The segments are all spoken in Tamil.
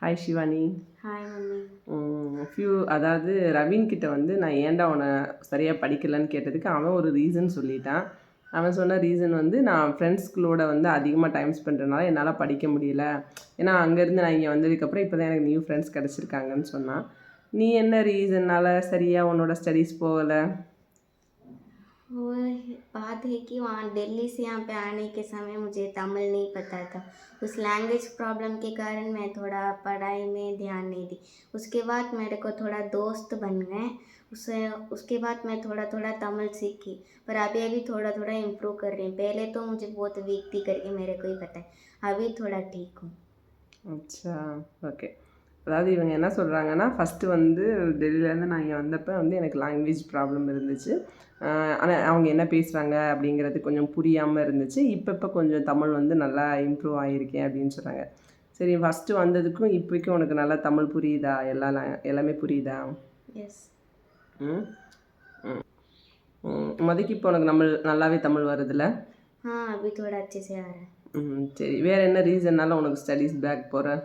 ஹாய் ஷிவானி. Hi mummy. அதாவது ரவீன் கிட்ட வந்து நான் ஏன்டா அவனை சரியாக படிக்கலைன்னு கேட்டதுக்கு அவன் ஒரு ரீசன் சொல்லிட்டான். அவன் சொன்ன ரீசன் வந்து நான் ஃப்ரெண்ட்ஸ்களோட வந்து அதிகமாக டைம் ஸ்பெண்ட்றதுனால என்னால் படிக்க முடியல. ஏன்னா அங்கேருந்து நான் இங்கே வந்ததுக்கப்புறம் இப்போ தான் எனக்கு நியூ ஃப்ரெண்ட்ஸ் கிடச்சிருக்காங்கன்னு சொன்னான். நீ என்ன ரீசன்னால் சரியாக உன்னோட ஸ்டடீஸ் போகலை? वो बात है कि वहाँ दिल्ली से यहाँ पे आने के समय मुझे तमिल नहीं पता था। उस लैंग्वेज प्रॉब्लम के कारण मैं थोड़ा पढ़ाई में ध्यान नहीं दी। उसके बाद मेरे को थोड़ा दोस्त बन गए। उसके बाद मैं थोड़ा थोड़ा तमिल सीखी, पर अभी अभी थोड़ा थोड़ा इम्प्रूव कर रही हूँ। पहले तो मुझे बहुत वीक थी करके मेरे को ही पता है, अभी थोड़ा ठीक हूँ. अच्छा, ஓகே. அதாவது இவங்க என்ன சொல்கிறாங்கன்னா, ஃபஸ்ட்டு வந்து டெல்லியிலேருந்து நான் இங்கே வந்தப்போ வந்து எனக்கு லாங்குவேஜ் ப்ராப்ளம் இருந்துச்சு. ஆனால் அவங்க என்ன பேசுகிறாங்க அப்படிங்கிறது கொஞ்சம் புரியாமல் இருந்துச்சு. இப்போ கொஞ்சம் தமிழ் வந்து நல்லா இம்ப்ரூவ் ஆகியிருக்கேன் அப்படின்னு சொல்கிறாங்க. சரி, ஃபஸ்ட்டு வந்ததுக்கும் இப்போக்கும் உனக்கு நல்லா தமிழ் புரியுதா? எல்லாமே புரியுதா? எஸ். மதிக்கு இப்போ உனக்கு நல்லாவே தமிழ் வருதுல்ல? अभी थोड़ा अच्छे से आ रहा है. சரி, வேறு என்ன ரீசன்னால உனக்கு ஸ்டடீஸ் பேக் போகிற?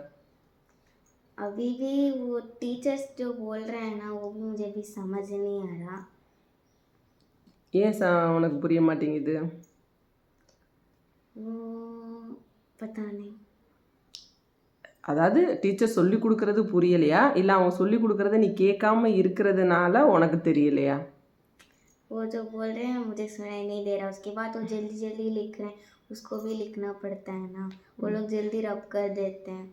अभी भी वो टीचर्स जो बोल रहे हैं ना, वो भी मुझे भी समझ नहीं आ रहा. ஏன் உனக்கு புரிய மாட்டேங்குது? पता नहीं. அதாவது டீச்சர் சொல்லி கொடுக்கறது புரியலையா, இல்லை அவங்க சொல்லி கொடுக்கறத நீ கேட்காம இருக்கிறதுனால உனக்கு தெரியலையா? वो जो बोल रहे हैं मुझे सुनाई नहीं दे रहा. उसके बाद वो जल्दी जल्दी लिख रहे हैं, उसको भी लिखना पड़ता है ना. वो लोग जल्दी रब कर देते हैं.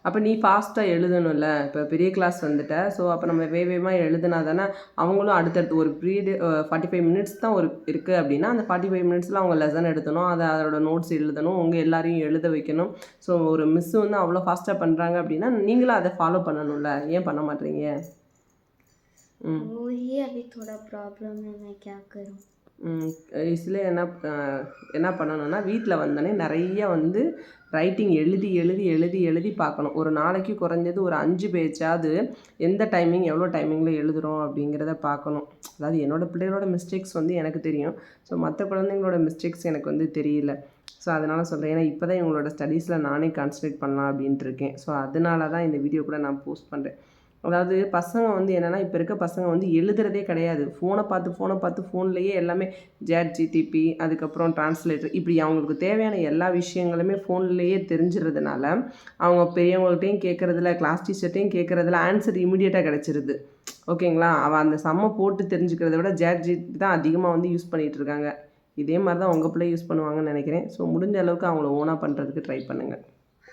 அப்போ நீ ஃபாஸ்ட்டாக எழுதணும்ல. இப்போ பெரிய கிளாஸ் வந்துட்ட, ஸோ அப்போ நம்ம வேகமாக எழுதுனா தானே அவங்களும் அடுத்தடுத்து ஒரு பீரியடு 45 மினிட்ஸ் தான் இருக்குது அப்படின்னா அந்த 45 மினிட்ஸில் அவங்க லெசன் எடுத்தணும், அதோட நோட்ஸ் எழுதணும், உங்கள் எல்லாரையும் எழுத வைக்கணும். ஸோ ஒரு மிஸ் வந்து அவ்வளோ ஃபாஸ்ட்டாக பண்ணுறாங்க அப்படின்னா நீங்களும் அதை ஃபாலோ பண்ணணும்ல. ஏன் பண்ண மாட்டீங்க? वही अभी थोड़ा प्रॉब्लम है, मैं क्या करूँ. இதில் என்ன பண்ணணும்னா வீட்டில் வந்தோடனே நிறைய வந்து ரைட்டிங் எழுதி எழுதி எழுதி எழுதி பார்க்கணும். ஒரு நாளைக்கு குறைஞ்சது ஒரு 5 பேஜாவது எந்த டைமிங் எவ்வளோ டைமிங்கில் எழுதுகிறோம் அப்படிங்கிறத பார்க்கணும். அதாவது என்னோடய பிள்ளைகளோட மிஸ்டேக்ஸ் வந்து எனக்கு தெரியும். ஸோ மற்ற குழந்தைங்களோட மிஸ்டேக்ஸ் எனக்கு வந்து தெரியல. ஸோ அதனால் சொல்கிறேன். ஏன்னா இப்போ தான் இவங்களோட ஸ்டடீஸில் நானே கான்சன்ட்ரேட் பண்ணலாம் அப்படின்ட்டு இருக்கேன். ஸோ அதனால தான் இந்த வீடியோ கூட நான் போஸ்ட் பண்ணுறேன். அதாவது பசங்க வந்து என்னென்னா இப்போ இருக்க பசங்க வந்து எழுதுறதே கிடையாது. ஃபோனை பார்த்து ஃபோன்லேயே எல்லாமே ChatGPT, அதுக்கப்புறம் டிரான்ஸ்லேட்டர், இப்படி அவங்களுக்கு தேவையான எல்லா விஷயங்களுமே ஃபோன்லேயே தெரிஞ்சிறதுனால அவங்க பெரியவங்கள்ட்டையும் கேட்குறதில்ல, கிளாஸ் டீச்சர்ட்டையும் கேட்குறதில்ல, ஆன்சர் இமீடியட்டாக கிடச்சிருது. ஓகேங்களா? அவள் அந்த சம்மை போட்டு தெரிஞ்சுக்கிறத விட ChatGPT தான் அதிகமாக வந்து யூஸ் பண்ணிகிட்டு இருக்காங்க. இதே மாதிரி தான் உங்கள் பிள்ளை யூஸ் பண்ணுவாங்கன்னு நினைக்கிறேன். ஸோ முடிஞ்ச அளவுக்கு அவங்கள ஓனாக பண்ணுறதுக்கு ட்ரை பண்ணுங்கள்.